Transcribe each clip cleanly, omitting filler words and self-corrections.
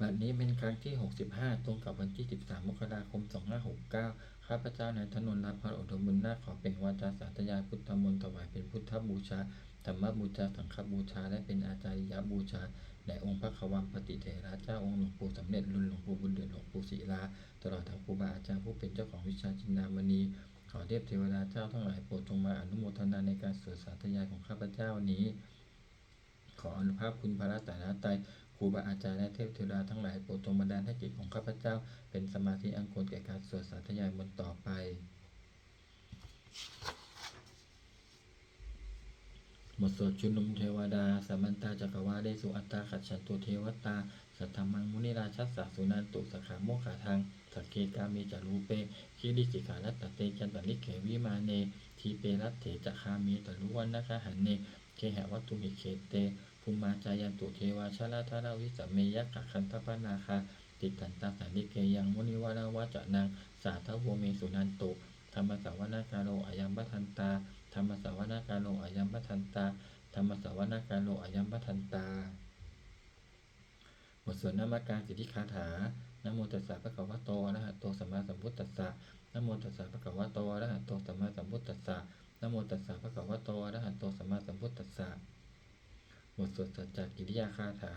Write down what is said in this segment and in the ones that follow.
บัดนี้เป็นครั้งที่65ตรงกับวันที่13มกราคม2569ข้าพเจ้านายธนนท์รับพระอุดมบุญนาคขอเป็นวาจาสาธยายพุทธมนต์ถวายเป็นพุทธบูชาธรรมบูชาสังฆบูชาและเป็นอาจาริยบูชาแด่องค์พระขวัมปฏิเถระเจ้าองค์หลวงปู่สำเร็จรุ่นหลวงปู่บุญเดือนหลวงปู่ศิลาตลอดทั้งครูบาอาจารย์ผู้เป็นเจ้าของวิชาจินดามณีขอเทพเทวดาเจ้าทั้งหลายโปรดจงมาอนุโมทนาในการสวดสาธยายของข้าพเจ้านี้ขออนุภาพคุณพระรัตนตรัยครูบาอาจารย์และเทพเทวดาทั้งหลายโปรดจงบันดาลให้จิตของข้าพเจ้าเป็นสมาธิอันควรแก่การสวดสาธยายมนต์ต่อไปบทสวดชุมนุมเทวดาสัมมันตาจักรวาเลสุอัตตาขัจฉันตุเทวตาสัทธมังมุนิราชัสสะสุนันตุสขาโมขาทางสักเกกามีจารูเปคิริจิกาลัตตเตจันตลิเขวิมาเนทีเปรัตเถจะคามีตลุวันนะคะหันเนเคหะวัตถุมิเขเตภูมาจายันตุเทวาชาลาธาราวิสัมเมยะขะคันทปนาคาติตันตาสันนิเกยังมุนิวาราวาจะนางสาทโวเมสุนันตุธรรมสาวนาการโลอายัมปทันตาธรรมสาวนาการโลอายัมปทันตาธรรมสาวนาการโลอายัมปทันตาบทสวดนามการสิทธิคาถานะโมตัสสะภะคะวะโตอะระหะโตสัมมาสัมพุทธัสสะนะโมตัสสะภะคะวะโตอะระหะโตสัมมาสัมพุทธัสสะนะโมตัสสะภะคะวะโตอะระหะโตสัมมาสัมพุทธัสสะบทสวดสัจจกิริยาคาถา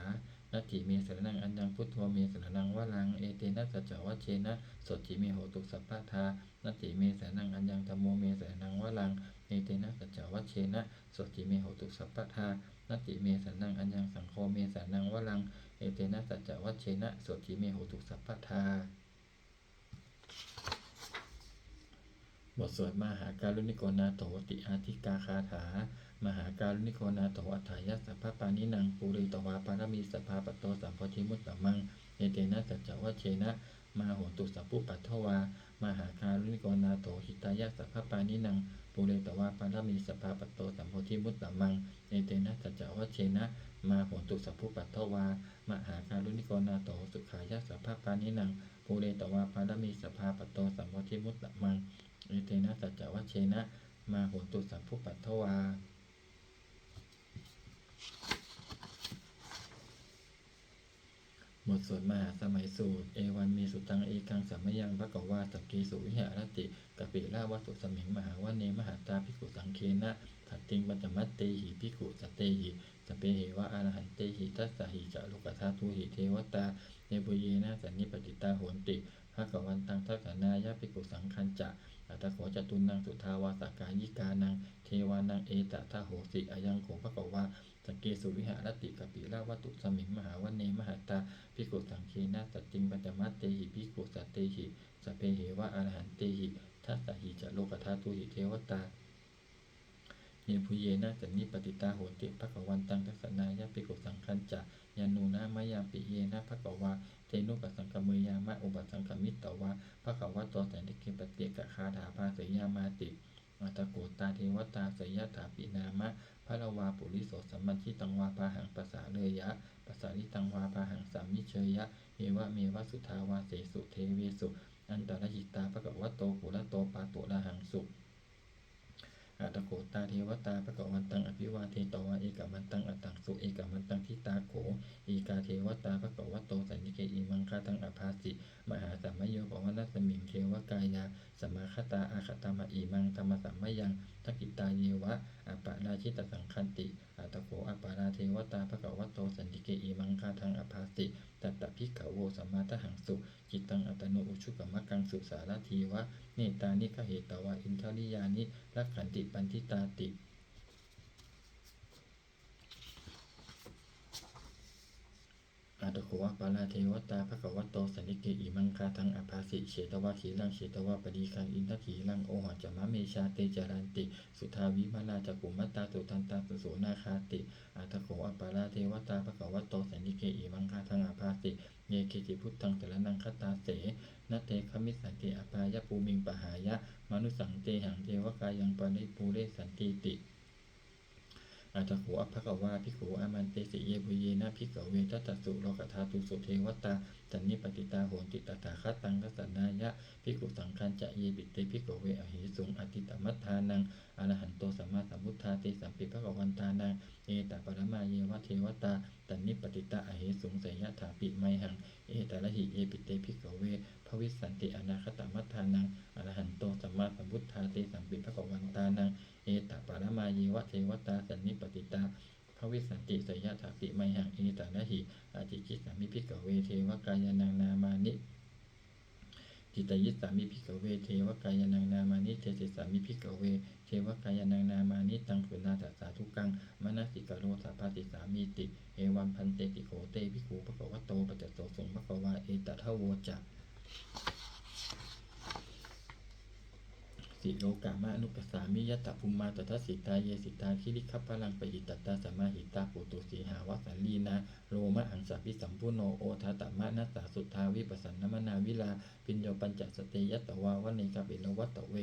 นัตถิเมสรนังอัญญังพุทโธเมสรนังวะลังเอเตนะสัจจวัชเชนะสดจิเมโหตุสัพพะทานัตถิเมสรนังอัญญังธัมโมเมสรนังวะลังเอเตนะสัจจวัชเชนะสดจิเมโหตุสัพพะทานัตถิเมสรนังอัญญังสังโฆเมสรนังวะลังเอเตนะสัจจวัชเชนะสดจิเมโหตุสัพพะทาบทสวดมหาการุณิโกนาโถติอาทิกาคาถามหาการุณิโกนาโถอัฏฐายะสัพพปานินังปุริตวาปารมีสัพพาปโตสัมโพธิมุตตมังเอเตนะสัจจวัชเชนะมาโหตุสัพพุปัทถวามหาการุณิโกนาโถหิตายะสัพพปานินังปุริตวาปารมีสัพพาปโตสัมโพธิมุตตมังเอเตนะสัจจวัชเชนะมาโหตุสัพพุปัทถวามหาการุณิโกนาโถสุขายะสัพพปานินังปุริตวาปารมีสัพพาปโตสัมโพธิมุตตมังเอเตนะสัจจวัชเชนะมาโหตุสัพพุปัทถวาบทสวดมหาสมัยสูตรเอวันมีสุตังเอกังสัมมยังภะคะวาสักกีสุวิหารติกปิลาวสุสมิงมหาวเนมหาตาภิกขุสังเคนะทัตติงปัญจมัตเตหิภิกขุสเตหิสเปเหวะอรหันเตหิทัสสะหิจะโลกธาตุหิเทวตาเนปุเยนะสันนิปติตาโหนติภะคะวันตังทัสสนายะภิกขุสังคัญจะอัตถโขจตุนังสุทาวาสกายิกานังเทวานังเอตทะโหสิอายังโขภะคะวาสักเกสุวิหารติกปิลาวตุสมิงมหาวเนมหาตาภิกขุสังเคนะสัตติงปัญจมัตเตหิภิกขุสัตเตหิสเปเหวะอรหันเตหิทัสสะหิจะโลกธาตุหิเทวตาเยปุเยนะสันนิปติตาโหติภะคะวันตังทัสสนายะภิกขุสังคัญจะยานูนะมะยามปิเยนะภะคะวาเตนุปสังกเมยามะอุปสังกมิตตวาภะคะวะโตสันติเกปเตกะคาถาภาเสยามาติอัตโกตาเทวตาสยถาปินามะพระวาปุริโสสัมมัญชิตังวาปาหังปัสสาเลยะปัสสาริตังวาปาหังสัมมิเชยะเอวะเมวะสุทาวาเสสุเทเวสุอันตรหิตาภะคะวะโตปุระโตปาโตระหังสุอัตโกตาเทวตาภะคะวันตังอภิวาเทตวาเอกมันตังอัตตังสุเอกมันตังทิตาโขอีกาเทวตาภะคะวะโตสันนิเกอิมังคาตังอภาสิมหาสัมมโยภวนัสมิงเทวกายาสมาคตาอาคตามะอิมังธรรมสัมมยังทักขิตาเยวะอปาราชิตสังคันติอัตโขอปาราเทวตาภะคะวะโตสันนิเกอิมังคาตังอภาสิตัตตภิกขโวสัมมาทหังสุจิตตังอัตโนอุชุกมะกังสุสารทีวะเนตานิคเหตวะอินทริยานิรักขันติปันทิตาติอัตโขปาราเทวตาภะคะวะโตสันนิเกอิมังคาทังอภาสิเฉตวะขีรังเฉตวะปดีคังอินทขีรังโอหัจมะเมชาเตจารันติสุทาวิมาลาจักขุมัตตาสุทันตาสุโสนาคาติอัตโขปาราเทวตาภะคะวะโตสันนิเกอิมังคาทังอภาสิเยเคจิพุทธังสรณังคตาเสนเตคมิสันติอปายะปูมิงปหายะมนุสังเตหังเทวกายังปริปูเรสันติติอัตถโขภะคะวาภิกขุอามันเตสิเยบุเยนะภิกขเวทัตตสุโลกธาตุสุเทวตาสันนิปติตาโหนติตถาคตังทัสสนายะ ภิกขุสังฆัญจะเยปิเตภิกขเวอหิสุงอติตมัฏฐานังอรหันโตสัมมาสัมพุทธาเตสัมปิภะคะวันตานังเอตปรมาเยวะเทวตาตันนิปติตาอหิสุงเสยถาปิไมหังเอตระหิเยปิเตภิกขเวภวิสสันติอนาคตมัฏฐานังอรหันโตสัมมาสัมพุทธาเตสัมปิภะคะวันตานังเอตปรมาเยวะเทวตาตันนิปติตาภวิสันติเสยถาปิไมหังเอตระหิอาจิกิสามิภิกขเวเทวกายานังนามานิจิตยิสามิภิกขเวเทวกายานังนามานิเทศิสามิภิกขเวเทวกายานังนามานิตังสุนาถสาธุกังมนสิกโรสัพพติสามีติเอวัมพันเตติโขเตภิกขุภควโตปัจจโสสงภควาเอตทะโวจะสิโลกามะนุปสามิยตภูมาตถสิตาเยสิตาคิริคัพพลังปยิตตาสมาหิตาปุตุสีหาวสันลีนาโรมะอังสาพิสัมพุโนโอทาตมะนัสสาสุทาวิปัสสนมนาวิลาปิญโยปัญจสเตยตวาวเนกาเบลวัตเว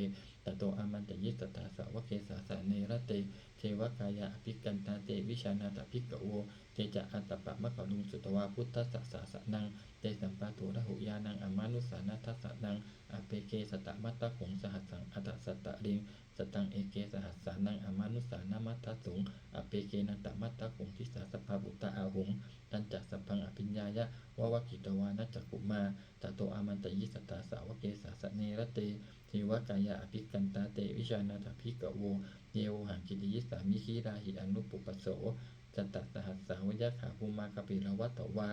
ตโตอามันตยิสตาสาวเกสาสะเนรเตเทวกายะอภิกันตาเตวิชานาตภิกขโวเตจะอัตตปะมะขลุงสุตวาพุทธสัสสะสะนังเตสัมปะโตระหุยานังอมานุสานาทัสสะนังอเปเกสตะมัตตะหงสหัสสังอัตสัตตะริงสตังเอเกสหัสสานังอมานุสานามัตตะสุงอเปเกนันตมัตตะหงทิสาสภาบุตตะอาหงตันจักสัพพังอภิญญายะววกิตวานัจจกุมาตโตอามันตยิสตาสาวเกสาสเนรเตเทวกายะอภิกันตาเตวิชานาถภิกขโวเยโวหังกิติยิสามิคีราหิอนุปุปโสจัตตสหัสสาวยะขาภูมากปิลวัตตวา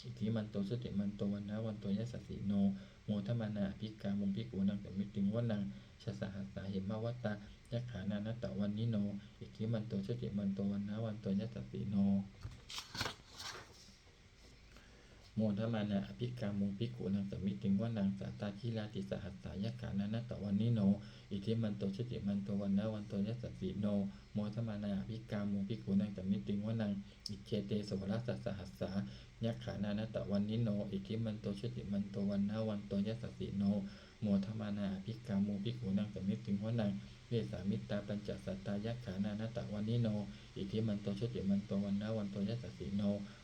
อิทิมันโตสุติมันโตวันนะวันโตยสัสสิโนโมทมานาภิกามุงภิกขุนังแต่มิติงวนังชสหัสสาเหมวัตตายะขานานัตตวันนิโนอิทิมันโตสุติมันโตวันนะวันโตยสัสสิโนโมทมานาอภิกามุงภิกขุนังสมิติงวนังสัตตาคิลาติสหัสสายะขานานัตตวันนิโนอิทิมันโตสุติมันโตวันนะวันโตยสัสสิโนโมทมานาอภิกามุงภิกขุนังสมิติงวนังอิเชเตโสรัสสหัสสายักขานานัตตวันนิโนอิทิมันโตชุติมันโตวันนะวันโตยัสสสิโนโมทมานาอภิกามูภิกขุนังสมิติงวนังเวสามิตาปัญจสัตตายักขานานัตตวันนิโนอิทิมันโตชุติมันโตวันนะวันโตยัสสสิโน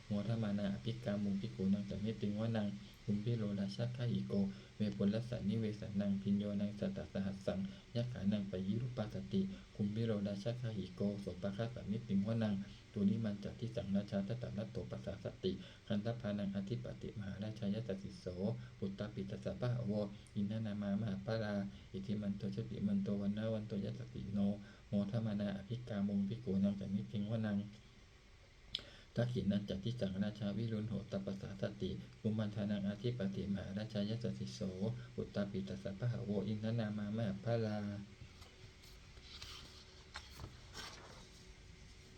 โมทมานาอภิกามูภิกขุนังสมิติงวนังคุมพิโรราชัคขาหิโกเวปุลสันนิเวสนังพิญโยนังสัตตสหัสสังยักขานังปยิรุปัสสติคุมพิโรราชัคขาหิโกโสปะคะสมิติงวนังตุนิมันจัตติสังราชาตตนัตโตปัสสะสติคันธพานังอธิปติมหาราชายตติโสปุตตปิตสัพพะโวอินทนามามหาปาราอิทิมันโตชุติมันโตวันนะวันโตยัสสติโนโมทมานาอภิกามุงภิกขุนังสมิติงวนังทักขินันจัตติสังราชาวิรุณโหตปัสสะสติกุมันธานังอธิปติมหาราชายตติโสปุตตปิตสัพพะโวอินทนามามหาปารา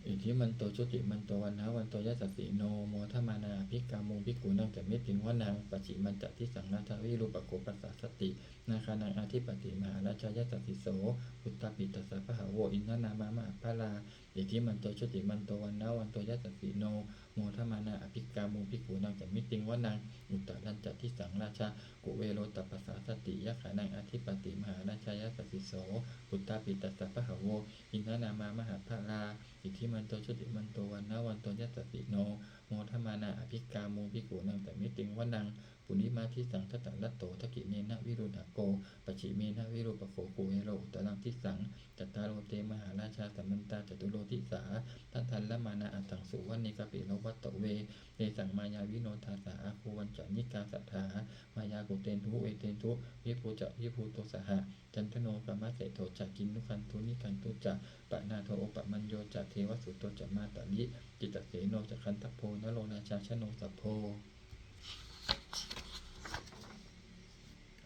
อิทิมันโตชุติมันโตวันนะวันโตยัสสสิโนโมทมานาภิกามุงภิกขุนังแต่มิติงวนังปัจฉิมันจัตติสังนาทาวิรูปโกปัสสะสตินาคานังอธิปติมหาราชยัสสสิโสพุทธปิตสัพพะโวอินทนามามหาภาลาอิทิมันโตชุติมันโตวันนะวันโตยัสสสิโนโมทมานาภิกามุงภิกขุนังแต่มิติงวนังอุตตรัญจัตติสังราชากุเวโรตปัสสะสติยะขานังอธิปติมหาราชยัสสสิโสพุทธปิตสัพพะโวอินทนามามหาภาลาอิทิมันโตชุติมันโตวันนะวันโตยัสสสิโนโมทมานาอภิกามุภิกขุนังแต่มิติงวนังปุณิมาทิสังทัตตลัตโตทกิเมนะวิรุณโกปัจฉิเมนะวิรูปโขโกเอโรอุตรังทิสังจัตตาโรเตมหาราชาสัมมันตาจตุโลทิสาทันทันละมานาอัตถังสุวรรณิกปิโลวัตตเวเตสังมายาวิโนทาสาอาคูวันจานิกาสัทธามายากุเตนทุเอเตนทุวิภูจะวิภูโตสหะจันทโนปมะเสโทจักกินนุคันทุนิคันตุจักปะนาโทโอปะมัญโยจักเทวสุตโตจัมาตาลิจิตเสโนจักขันทโพนโรราชาชโนสัพโพ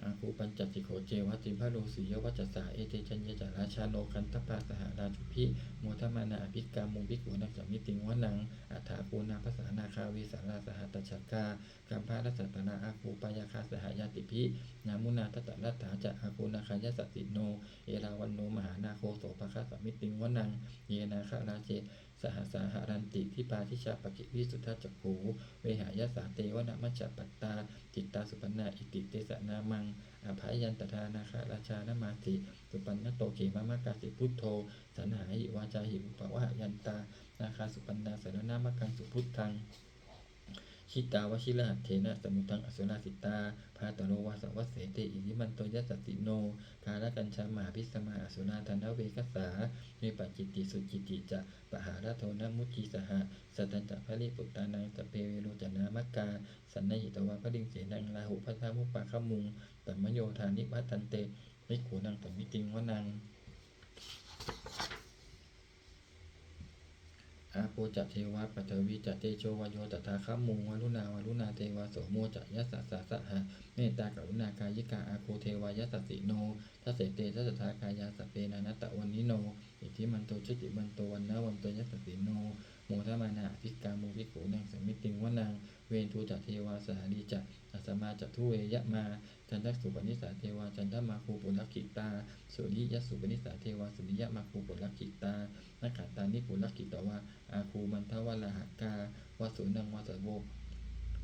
อาคูปัญจติโขเจวติภะโลสียวัจจสาเอเตจัญญจาราชาโนคันทปาสหราชุพิโมทมานาอภิกามุงภิกขุนังสมิติงวนังอัฏฐาปูนาภาษานาคาวิสาราสหัตฉักกากัมภารัสตนาอาคูปายาคาสหายาติพินามุนาทัตตรัตถาจะอาคูนาคายสัสสิโนเอราวันโนมหานาโคโสภคะสมิติงวนังเยนาคราเจสหสาหารันติทิปาทิชาปกิวิสุทธจักขูเวหายาสาเตวนามัจจปัตตาจิตตาสุปนาอิติเตสนามังอภัยยันตทานาคาราชานามาติสุปันนโตเขมามากาสิพุทโธสันหาหิวาจาหิอุปวะยันตานาคาสุปันนาสารนามกังสุพุทธัง ชิตาวชิระเถนะสมุทังอสุราสิตาภาตโรวาสวัสเสติอิทิมันโตยัสสติโนกาลกัญชามหาพิสมาอสุราธนเวกัสสาวิปัจจิติสุจิติจะปหาราโทนะมุจีสหะสัตตัญจะพะริปุตตานังสเปเวโรจนามักกาสันนหิตวะพะริงเสนังลาหุพัทธามุปปะขมุงตัมมโยธานิพัตตันเตวิขูนังตัมมิติงวนังอาโปจะเทวะปัทวีจะเตโชวโยตถาคัมมุงวรุณาเทวะโสโมจะยัสสะสะสะหะเมตตากรุณากายิกาอาโคเทวายัสสสิโนทัสเสเตทัสสทากายาสเปนานัตตะวันนิโนอิทิมันโตชุติมันโตวันนะวันโตยัสสสิโนโมทมานาภิกามุภิกขุนังสัมมิติงวนังเวนทูจะเทวาสหลีจะอัสมาจะทุเวยะมาจันทสุปนิสาเทวาจันทมาคูปุลกิตาสุริยสุปนิสาเทวาสุริยมาคูปุลกิตานักขัตตานิปุลกิตวาอาคูมันทวะละหกาวสุนังวสโว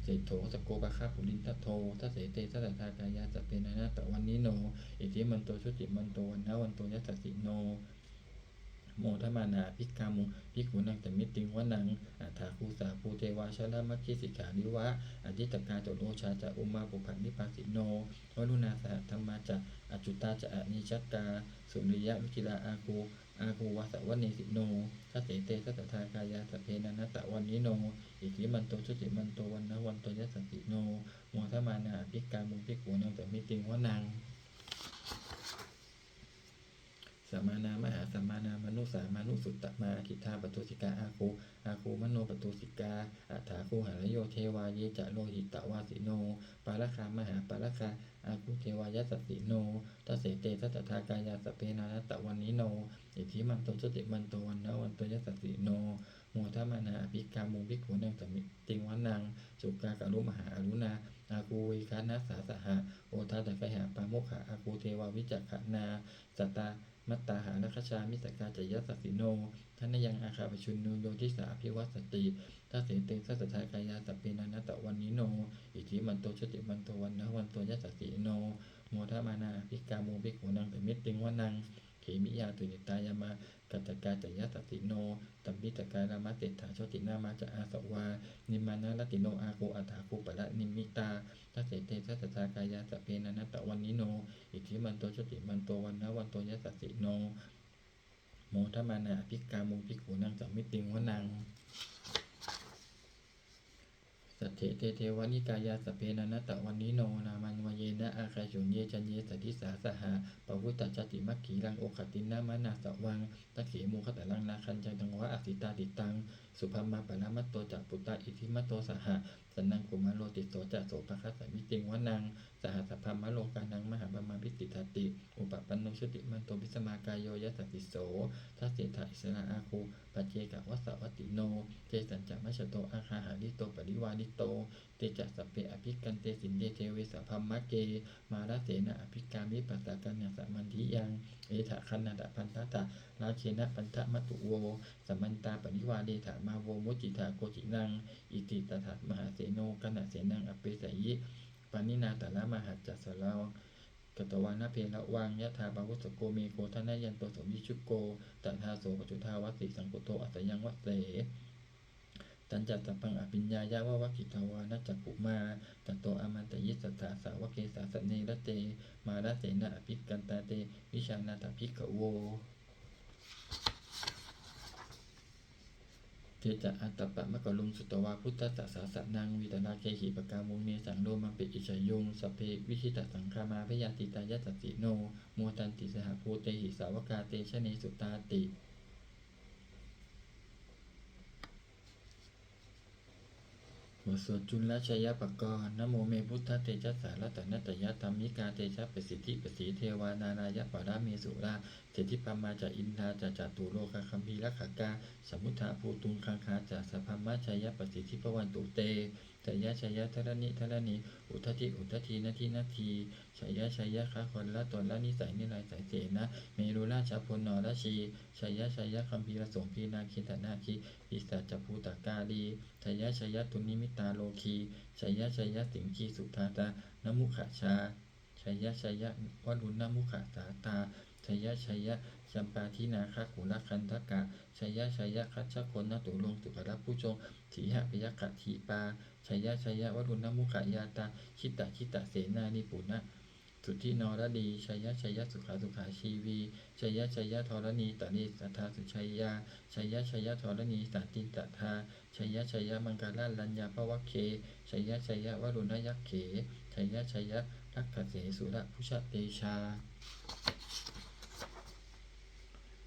เศโถสโกปะคาปุรินทโททัสเสเตทัสสทากายาสเปนานาตะวันนิโนอิทิมันโตชุติมันโตวันนะวันโตยัสสสิโนโมทมานาภิกขามุภิกขุนังแต่มิติงวนังอัฏฐาคูสาภูเทวาชลมัคคิสิกขานิวะอธิตกาโตโลชาจะอุมาปุพันนิปัสสิโนวรุณาสหธรรมาจะอจุตาจะอนิจักกาสุริยะวิกิลาอาคูวาสวัเนสิโนทัสเสเตทัสสทากายาสเพนันตะวันนิโนอิทิมันโตชุติมันโตวันนะวันโตยัสสสิโนโมทมานาภิกขามุภิกขุนังแต่มิติงวนังสัมมานามหาสัมมานามนุสามานุสุตตมากิทาปตุสิกาอาคูมโนปตุสิกาอัฏฐาคูหารโยเทวาเยจะโลหิตวาสิโนปาลคามหาปาลคาอาคูเทวายัสสสิโนทัสเสเตทัสสทากายาสเปนานัตตะวันนิโนอิทิมันโตชุติมันโตวันนะวันโตยัสสสิโนโมทมานาภิกขามุภิกขุนังสัมมิติงวนังสุกากะรุมหาอรุณาอาคูวิคานัสสาสหะโอทาตะกะหาปาโมขะอาคูเทวาวิจักขนาสัตตามัตตาหาลัคชามิสกาจยัสสสิโนท่านยังอาคาปชุนนูโยทิสาภิวัสติทัสเสเตทัสสทากายาสเปนานัตตะวันนิโนอิทิมันโตชุติมันโตวันนะวันโตยัสสสิโนโมทมานาภิกขามุภิกขุนังแต่มิติงวนังเขมิยาตุนิตายามากัตตกาจยัสสสิโนตัมปิตกาลามาเตถาโชตินามาจะอาสวานิมานาลติโนอาโกอัฏฐาคูปะละนิมิตาทัสเสเตทัสสทากายาสเปนานัตตะวันนิโนอิทิมันโตชุติมันโตวันนะวันโตยัสสสิโนโมทมานาภิกขามุภิกขุนังสัมมิติงวนังสัทเถเตเทวนิกายาสเปนานัตตะวันนิโนนามันวเยนะอาคาชุนเยจันเยสติสาสหะปวุตตจติมัคคีรังโอขตินามานาสวังตะเขมูขตะลังนาคันจังตังวะอสิตาติตังสุภมาปะละมัตโตจักปุตตะอิทิมัตโตสหะสันนังกุมารโลติโสจะโสภคัสสมิติงวนังสหสัพพมะโลกานังมหาบามาพิติทัตติอุปปันโนชุติมันโตพิสมากายโยยัสสติโสทัสเสถะอิสระอาคูปัจเจกวัสสวัตติโนเจสัญจะมัชโตอาคาหาริโตปริวาริโตเตจัสสเปอภิกันเตสินเดเทเวสัพพมะเกมาราเสนะอภิกามิปัสสะกันยังสัมมันทิยังเอถะคันนาดะพันธะตะราเชนะปันทะมัตุโวสัมมันตาปริวาเดถามาโวมุจิตาโกจินังอิติตถามหาเสโนกนะเสนังอเปสยิปานินาตละมหัจจัสสลาวกตวานะเพละวังยะธาบาวุสโกเมโกทนะยันโตสมิชุโกตัทธาโสปจุทาวัสสิสังกุโตอัสยังวัสเสตัญจัตตปังอภิญญายาวะวะกิตาวานะจักขุมาตัตโตอมันตยิสสตาสาวะเกสาสเนระเตมาราเสนะอภิกันตาเตวิชานาตภิกขโวเทจะอัตตปะมะกะลุงสุตวาพุทธสสะสะนังวิตนาเคหิปกามุเมสังโลมังปิอิชยุงสเพวิชิตสังคามาพยาติตายัสสสิโนโมตันติสหภูเตหิสาวกาเตชะเนสุตาติบทสวดจุลชยปกรณ์นะโมเมพุทธเตชะสารตนะตยะธรรมิกาเตชะปสิทธิปสีเทวานานายะปะระเมสุราเศรษฐิปมาจะอินทาจะจัตุโลกคัมภีรขกาสมุทธาภูตุงคังคาจะสัพพมะชยปสิทธิปวันตุเตชยชยทรณิอุทธินาทีชยคะคนละตนละนิสัยนิรัยสายเสนะเมรุราชพลนราชีชยคัมภีรสงพีนาคิตนาคีปิสัจจภูตกาลีชยตุนิมิตาโลคีชยสิงคีสุทาตานมุขชาช ชัยยะชัยยะวรุณมุขสาตาชัยยะชัยยะจำปาทินาคกุลคันทกะชัยยะชัยยะคัจฉคนนตุลงสุขรับผู้ชงถีหะพยกะทีปาชัยยะชัยยะวรุณมุขยาตาชิตะเสนานิปุณะสุทธินรดีชัยยะชัยยะสุขาชีวีชัยยะชัยยะธรณีตนิสัทธาสุชัยยาชัยยะชัยยะธรณีสันติตถาชัยยะชัยยะมังคลาลัญญาภวะเคชัยยะชัยยะวรุณยักเขชัยยะชัยยะทักขเสสุระพุชเตชา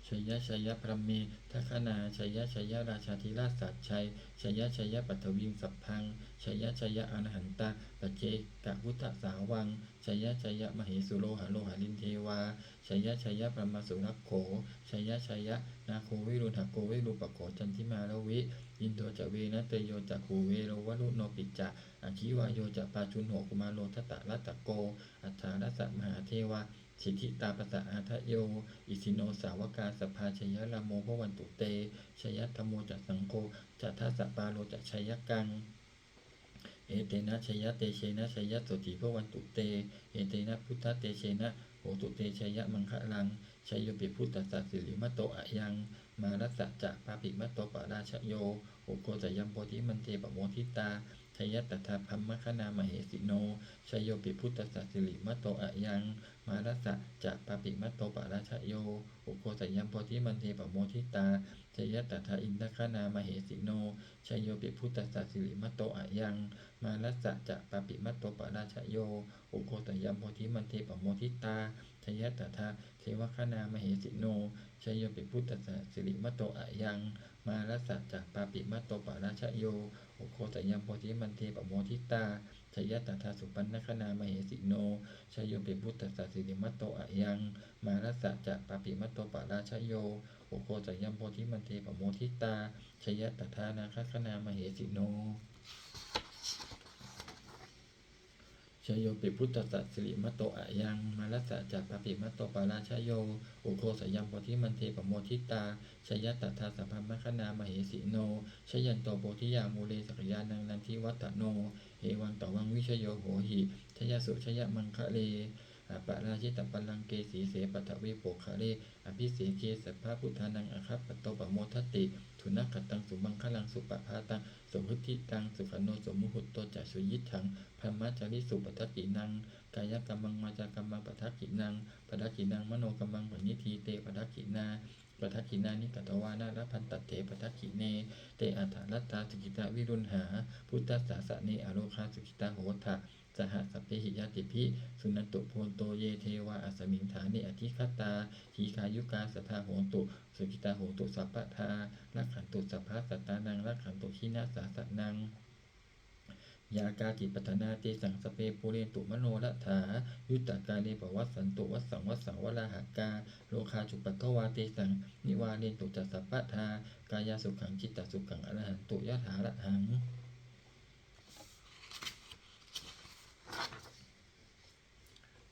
ชัยยะชัยยะพระเมทัคนาชัยยะชัยยะราชาธิราชสัจชัยชัยยะชัยยะปัทวิงสัพพังชัยยะชัยยะอรหันตาปัจเจกพุทธสาวังชัยยะชัยยะมเหสุโลหะโลหะลินเทวาชัยยะชัยยะพระมสุรักโขชัยยะชัยยะนาโควิรุณหโกวิรูปโขจันทิมาลวิอินโทจะเวนะเตโยจะคูเวโรวรุโนปิจจะอคิวาโยจะปาจุนโหกุมาโลทัตตะรัตตะโกอัฏฐารัสสะมหาเทวาสิทธิตาปะสะอาทะโยอิสิโนสาวกาสภาชยละโมภวันตุเตชยธรรมโมจัสังโฆจัตถาสปาโลจัชยกังเอเตนะชยเตเชนะชยโสติภวันตุเตเอเตนะพุทธเตเชนะโหตุเตชยมังคะลังชัยโยปิพุทธสัสสิริมะโตอะยังมารัสสะจะปาปิมะโตปะราชโยโอโกจยัมโพธิมันเทปโมทิตาชยตถาพัมมคณามเหสิโนชัยโยปิพุทธสัสสิริมะโตอะยังมารัสสะจะปาปิมัตโตปะราชโยโอโกสยัมโพธิมันเทปโมทิตาชยตถาอินทคณามเหสิโนชัยโยปิพุทธสัสสิริมัตโตอะยังมารัสสะจะปาปิมัตโตปะราชโยโอโกสยัมโพธิมันเทปโมทิตาชยตถาเทวคณามเหสิโนชัยโยปิพุทธสัสสิริมัตโตอะยังมารัสสะจะปาปิมัตโตปะราชโยโอโกสยัมโพธิมันเทปโมทิตาชยตถาสุปันนคณามเหสิโนชัยโยปิพุทธสัสสิริมัตโตอะยังมารัสสะจะปาปิมัตโตปะราชโยโอโกจยัมโพธิมันเทปโมทิตาชยตถานาคคณามเหสิโนชัยโยปิพุทธสัสสิริมัตโตอะยังมารัสสะจะปาปิมัตโตปะราชโยโอโกสยัมโพธิมันเทปโมทิตาชยตถาสัพพมคณามเหสิโนชยันโตโพธิยามูเลสักยานังนันทิวัตโนเอวังตวังวิชโยโหหิชยสุชยมังคะเลปะราชิตปัลลังเกสีเสปัทเวโปคะเลอภิเสเกสัพพะพุทธานังอคัปปโตปโมทติทุนักขตังสุมังคลังสุปภาตังสมุทิตังสุขโนสมุหุตโตจัสุยิทังพรหมจาริสุปทักขินังกายกรรมังวาจากรรมังปทักขินังปทักขินังมโนกรรมังปณิทีเตปทักขินาปทักขินานิกัตวานาลพันตเตปทักขิเนเตอัฏฐารัตตาสุขิตาวิรุณหาพุทธศาสเนอโลคาสุขิตาโหทะสหสัพเพหิยติภิสุนันตุโพนโตเยเทวาอัสมิงฐานิอธิคตาทีคายุกาสทาโหตุสุขิตาโหตุสัพพทาลักขันตุสัพพะสัตตานังลักขันตุขีนาสาสนังยากาจิปัฏนาเตสังสเปปุเรตุมโนรัฐายุตตากาเลปวัสสันตุวัสสังวราหากาโลคาจุปัทวาเตสังนิวาเรตุจัสสัพพทากายสุขังจิตตสุขังอรหันตุยะถาระหัง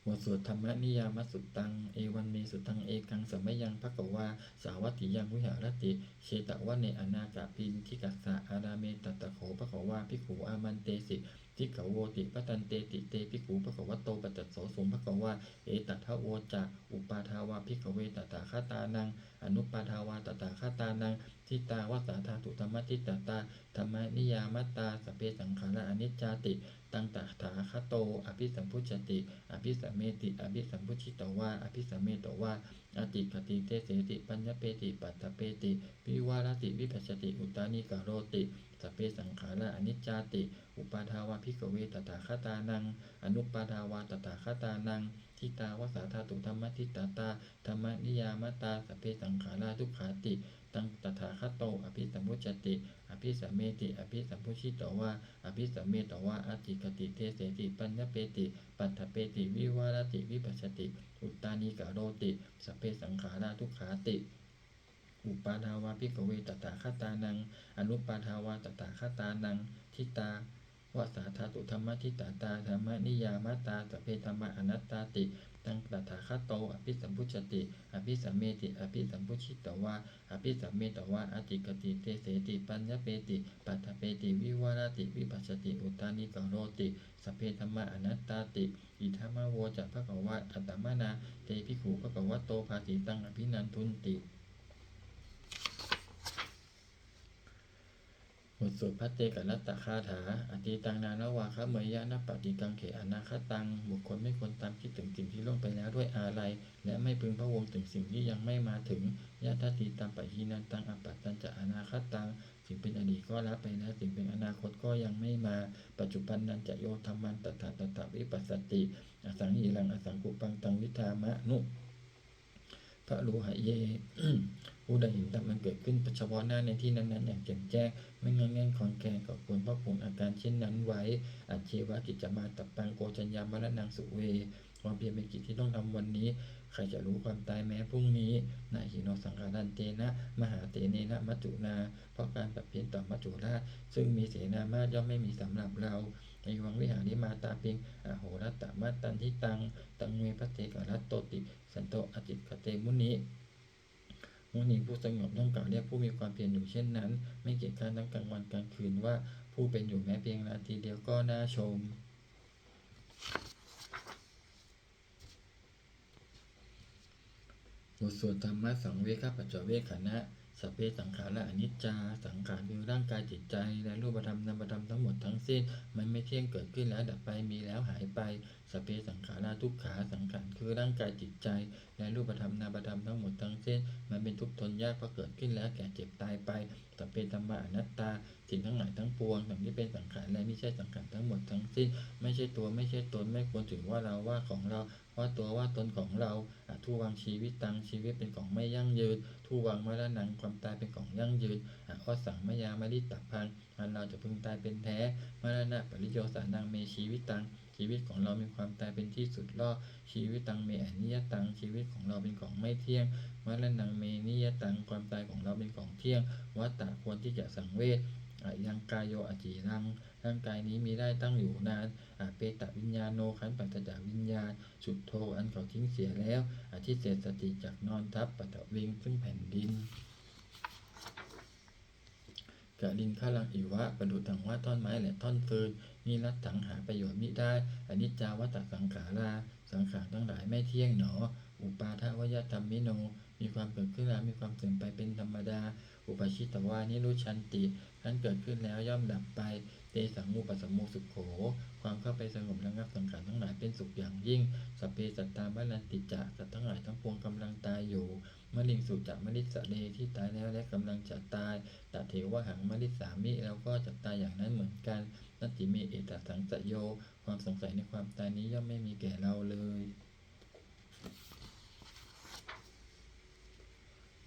บทสวดธรรมนิยามสุตตังเอวันเมสุตังเอกังสัมมยังภควาสาวัตถิยังวิหารติเชตวะเนอนาคาปินทิกัสสะอาราเมตัตตะโขภควาภิกขุอามันเตสิทิขโวติปตันเตติเตภิกขุภควโตปัจจโสสมภควาเอตัทโวจะอุปาทาวาภิกขเวตตาคาตานังอนุปาทาวาตตาคาตานังทิตาวาสาธาตุธรรมทิตตตาธรรมนิยามตาสเปสังขาระอนิจจาติตังตถาคโตอภิสัมพุชติอภิสัมเมติอภิสัมพุชิตวาอภิสัมเมตวาอติกติเตเสติปัญญเปติปัตตเปติวิวารติวิปัสสติอุตานิกโรติสเปสังขาระอนิจจาติอุปาทาวาภิกขเวตถาคตานังอนุปาทาวาตถาคตานังทิตาวสาธาตุธรรมทิตตตาธรรมนิยามตาสเปสังขาราทุกขาติตังตถาคโตอภิสัมพุชติอภิสัมเมติอภิสัมพุชิตวาอภิสัมเมตวาอติกติเทเสติปัญญเปติปัตถเปติวิวารติวิปัสสติอุตตานิกโรติสเปสังขาราทุกขาติอุปาทาวาภิกขเวตถาคตานังอนุปาทาวาตถาคตานังทิตา วสาธาตุธรรมทิตาตาธรรมนิยามตาสัพเพธรรมะอนัตตาติตังตถาคตโตอภิสัมพุชติอภิสัมเมติอภิสัมพุชิตวาอภิสัมเมตวาอติกติเตเสติปัญญเปติปัฏฐเปติวิวารติวิปัสสติอุตตานิกโรติสัพเพธรรมะอนัตตาติอิทัมมโวจะภควะอัตตมนาเตภิกขุภควะโตภาสิตังอภินันทุนติบทสวดพัตเตกรัตตคาถาอติตังนานวาคะเมยยะนะปฏิกังเขอนาคตังบุคคลไม่ควรตามคิดถึงสิ่งที่ล่วงไปแล้วด้วยอาลัยและไม่พึงพะวงถึงสิ่งที่ยังไม่มาถึงยะทัตติตังปะหีนันตังอปัตตัญจะอนาคตังสิ่งเป็นอดีตก็ละไปแล้วสิ่งเป็นอนาคตก็ยังไม่มาปัจจุบันนันจะโยธรรมันตถาตถาวิปัสสติอสังหิรังอสังกุปังตังวิธามะนุพระรูหะเย ผู้ใดเห็นธรรมมันเกิดขึ้นเฉพาะหน้าในที่นั้นๆอย่างแจ่มแจ้งไม่งอนแง่นคอนแกนก็ควรพระภูมิอาการเช่นนั้นไว้อัจเชวะกิจจมาตัปปังโกจัญญามรณังสุเวความเพียรเป็นกิจที่ต้องทำวันนี้ใครจะรู้ความตายแม้พรุ่งนี้นาหิโนสังขารันเตนะมหาเตเนนะมัจจุนาเพราะการปรับเปลี่ยนต่อมัจจุราชซึ่งมีเสนามาตย่อมไม่มีสำหรับเราในวังวิหาริมาตาเพียงอโหรัตตมัตตันทิตังตังเวพระเตกรัตโตติสันโตอจิตคเตมุนีมุนีผู้สงบต้องกล่าวเรียกผู้มีความเพียรอยู่เช่นนั้นไม่เกียจคร้านทั้งกลางวันกลางคืนว่าผู้เป็นอยู่แม้เพียงนาทีเดียวก็น่าชมบทสวดธรรมะสังเวคปัจจเวคขณะสัพเพสังขารอนิจจาสังขารคือร่างกายจิตใจและรูปธรรมนามธรรมทั้งหมดทั้งสิ้นมันไม่เที่ยงเกิดขึ้นแล้วดับไปมีแล้วหายไปสัพเพสังขาราทุกขาสังขารคือร่างกายจิตใจและรูปธรรมนามธรรมทั้งหมดทั้งสิ้นมันเป็นทุกข์ทนยากเพราะเกิดขึ้นแล้วแก่เจ็บตายไปสัพเพธัมมะอนัตตาสิ่งทั้งหลายทั้งปวงทั้งที่เป็นสังขารและไม่ใช่สังขารทั้งหมดทั้งสิ้นไม่ใช่ตัวไม่ใช่ตนไม่ควรถือว่าเราว่าของเราว่าตัวว่าตนของเราทุวังชีวิตตังชีวิตเป็นของไม่ยั่งยืนทุวังมรณังความตายเป็นของยั่งยืนข้อสั่งมยามริตพังอันเราจะพึงตายเป็นแท้มรณะปริโยสานังเมชีวิตตังชีวิตของเรามีความตายเป็นที่สุดรอดชีวิตตังเมอนิยตังชีวิตของเราเป็นของไม่เที่ยงมรณังเมนิยตังความตายของเราเป็นของเที่ยงวัตตะควรที่จะสังเวชยังกายโยอจีรังร่างกายนี้มีได้ตั้งอยู่นานเปตะวิญญาโนขันปัจจาวิญญาณสุดโทอันเขาทิ้งเสียแล้วที่เศษสติจากนอนทับปัตตวิงซึ่งแผ่นดินกะดินข้าลังอิวะประดุจดังว่าท่อนไม้และท่อนฟืนนิรัตถังหาประโยชน์มิได้อนิจจาวัตสังขาราสังขารทั้งหลายไม่เที่ยงหนออุปาทวยธรรมมิโนมีความเกิดขึ้นแล้วมีความเสื่อมไปเป็นธรรมดาอุปชิตวานิรุชันติท่านเกิดขึ้นแล้วย่อมดับไปเตสังมุปสัมโมสุขโขความเข้าไปสงบระงับสังขารทั้งหลายเป็นสุขอย่างยิ่งสัพเพสัตตามรันติจะสัตว์ทั้งหลายทั้งปวงกำลังตายอยู่มลิงสุจะมลิสเดที่ตายแล้วและกำลังจะตายตเถวะหังมลิสามิแล้วก็จะตายอย่างนั้นเหมือนกันนัตติเมเอตสังสโยความสงสัยในความตายนี้ย่อมไม่มีแก่เราเลย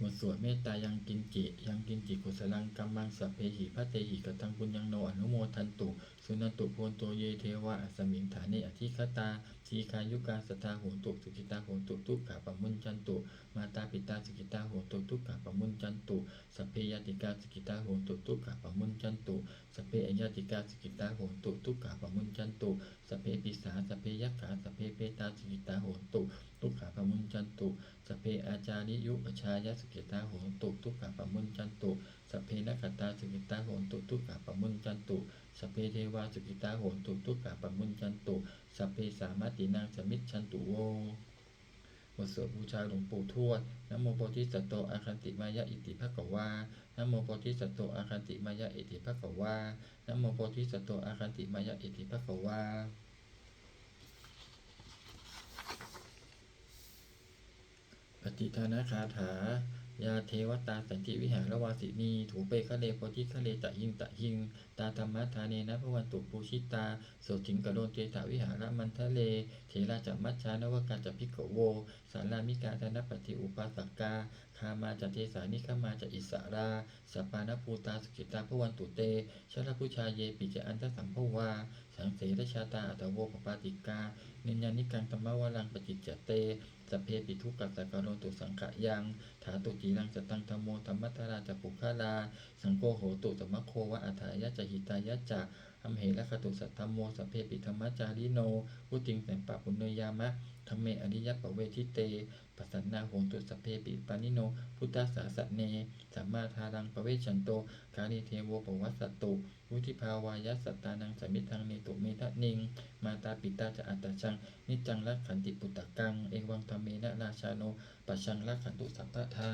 บทสวดเมตตายังกินจิกุศลังกัมมังสัพเพหิพระเตหิกตังปุญญังโนอนุโมทันตุสุนันตุโพนโตเยเทวะอัสมิงฐานิอธิคตาทีคายุกาสตาโหตุสุขิตาโหตุทุกขาปมุญจันตุมาตาปิตาสุขิตาโหตุทุกขาปมุญจันตุสัพเพยติกาสุขิตาโหตุทุกขาปมุญจันตุสัพเพอญาติกาสุขิตาโหตุทุกขาปมุญจันตุสัพเพปิสาสัพเพยัคขาสัพเพเปตาสุขิตาโหตุทุกขาปมุญจันตุสัพเพอาจาริยุปชายสุขิตาโหตุทุกขาปมุญจันตุสัพเพนักขตาสุขิตาโหตุทุกขาปมุญจันตุสัพเพเทวาสุขิตาโหตุทุกขาปมุญจันตุสัพเพสามัตินังสมิจฉันตุโวบทสวดบูชาหลวงปู่ทวดนะโมโพธิสัตโตอาคันติมายะอิติภคววานะโมโพธิสัตโตอาคันติมายะอิติภคววานะโมโพธิสัตโตอาคันติมายะอิติภคววาปฏิทานะคาถายาเทวตาสันติวิหารวาสินีถูเปคะเลโพธิคะเลตะหิงตาธรรมะทาเนนะพระวันตุปูชิตาโสจิงกะโดนเตถาวิหารมันทะเลเถราจัมัชชานวกาจพิกโวสารามิกาธนปฏิอุปาสกาคามาจเทสานิขมาจอิสาราสัปปานภูตาสุขิตาพระวันตุเตชลพุชาเยปิจอันตสัมภวาสังเสรชาตาอัตโวปปาติกานิญญานิกังธรรมวรังปจิจจเตสัพเพปิทุกัสสะกะโรตุสังขะยังถาตุจีรังสตังธรรมโมธรรมัทราจะปุคาลาสังโฆโหตุสัมมโควะอัฏฐายะจะหิตายะจะ ธัมเหระคตุสัทธัมโมสัพเพปิธัมมัจจาริโนพุติงสัมปะปุณโยามะธัมเมอริยปเวทิเตปัสสันนาโหตุสัพเพปิปานิโนพุทธัสสะสะเนสัมมาทารังปเวชันโตกาลิเทโวปวัสสตุวุธิภาวายะสัตตานังสมิทังเนตุเมทะนิงมาตาปิตาจะอัตตชังนิจจังรักขันติปุตตะกังเอวังธัมเมนะราชาโนปัจฉังรักขันตุสัพพทา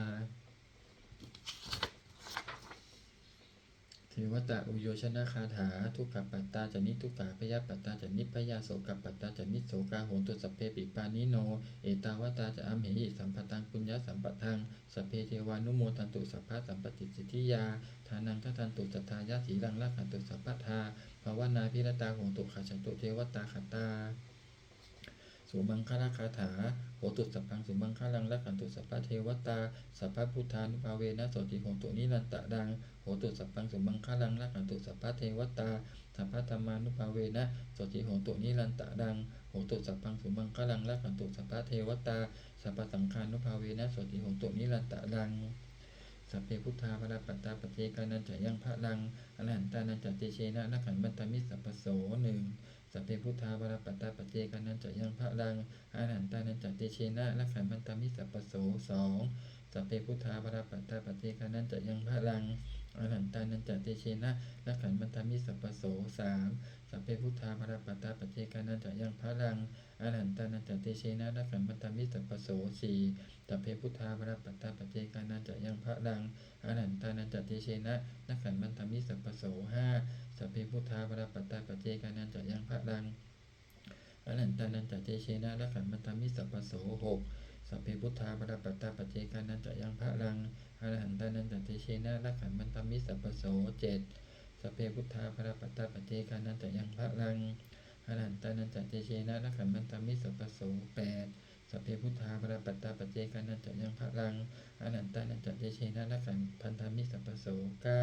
เทวตาอุโยชนะคาถาทุกขปัตตาจนิทุกขาพยาปัตตาจนิพยาโสกปัตตาจนิโสกาโหนตุสัพเพปิปานิโนเอตาวตาจะอัมเหหิสัมปตังปุญญาสัมปทังสัพเพเทวานุโมทันตุสัพพะสัมปติสิทธิยาทานังทัทันตุจัตตายาสีลังลักขันตุสัพพทาภาวนาพิรตาโหนตุขัจฉันตุเทวตาขัตตาสุมังคลคาถาโหตุสัพพังสุมังคลังลักขันตุสัพพะเทวตาสัพพะพุทธานุภาเวนะโสติโหตุนิรันตะดังโหตุสัพพังสุมังคลังลักขันตุสัพพะเทวตาสัพพะธรรมานุภาเวนะโสติโหตุนิรันตะดังโหตุสัพพังสุมังคลังลักขันตุสัพพะเทวตาสัพพะสังฆานุภาเวนะโสติโหตุนิรันตะดังสัพเพพุทธาภรปัตตาปเจกานันจะยังพระลังอรหันตานันจะเตเชนะนักขันบันตามิสัพพโสหนึ่งสัพเพพุทธาภรปัตตาปเจกานันจะยังพระลังอรหันตานันจะเตเชนะนักขันบันตามิสัพพโสสองสัพเพพุทธาภรปัตตาปเจกานันจะยังพระลังอรหันตานันจะเตเชนะนักขันบันตามิสัพพโสสามสัพเพพุทธาภรปัตตาปเจกานันจะยังพระลังอรหันตานันจะเตเชนะนักขันบันตามิสัพพโสสี่สัพเพพุทธาภรปัตตาปเจกานันจะยังพระลังอรหันตานันจะเตเชนะนักขันบันตามิสัพพโสห้าสัพเพพุทธาภรปัตตาปเจกานันจะยังพระลังอรหันตานันจะเตเชนะนักขันบันตามิสัพพโสหกสัพเพพุทธาภรปัตตาปเจกานันจะยังพระลังอรหันตานันจะเตเชนะนักขันบันตามิสัพพโสเจ็ดสัพเพพุทธาภรปัตตาปเจกานันจะยังพระลังอรหันตานันจะเตเชนะนักขันบันตามิสัพพโสแปดสัพเพพุทธาภรปัตตาปเจกานันจะยังพระลังอนันตานันจะเตเชนะนักขันพันธามิสัพพโสเก้า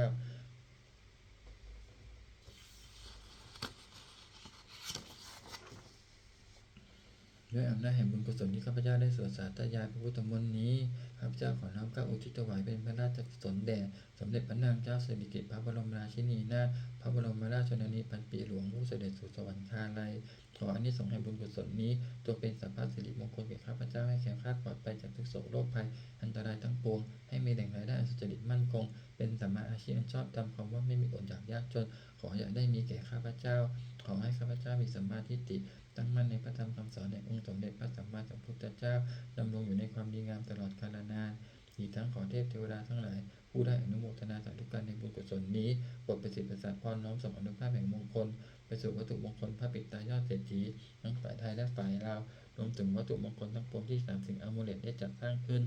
ด้วยอำนาจแห่งบุญกุศลที่ข้าพเจ้าได้สวดสาธยายพระพุทธมนต์นี้ข้าพเจ้าขอน้อมเกล้าอุทิศถวายเป็นพระราชกุศลแด่สมเด็จพระนางเจ้าสิริกิติ์พระบรมราชินีนาถพระบรมราชชนนีพันปีหลวงผู้เสด็จสู่สวรรคาลัยขออานิสงส์แห่งบุญกุศลนี้จงเป็นสัพพสิริมงคลแก่ข้าพเจ้าให้แคล้วคลาดปลอดภัยจากทุกโศกโรคภัยอันตรายทั้งปวงให้มีแหล่งรายได้อันสุจริตมั่นคงเป็นสัมมาอาชีพอันชอบธรรมความว่าไม่มีอดอยากยากจนขออย่าได้มีแก่ข้าพเจ้าขอให้ข้าพเจ้ามีสัมมาทิฏฐิตั้งมั่นในพระธรรมคำสอนแห่งองค์สมเด็จพระสัมมาสัมพุทธเจ้าดำรงอยู่ในความดีงามตลอดกาลนานอีกทั้งขอเทพเทวดาทั้งหลายผู้ได้อนุโมทนาสาธุการในบุญกุศลนี้โปรดประสิทธิ์ประสาทพรน้อมส่งอนุภาพแห่งมงคลไปสู่วัตถุมงคลพระปิตายอดเศรษฐีทั้งฝ่ายไทยและฝ่ายลาวรวมถึงวัตถุมงคลทั้งปวงที่สามสิ่งอามูเลตได้จัดสร้างขึ้น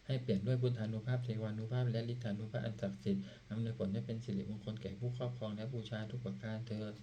ให้เปลี่ยนด้วยพุทธานุภาพเทวานุภาพและฤทธานุภาพอันศักดิ์สิทธิ์อำนวยผลให้เป็นสิริมงคลแก่ผู้ครอบครองและบูชาทุกประการเถิด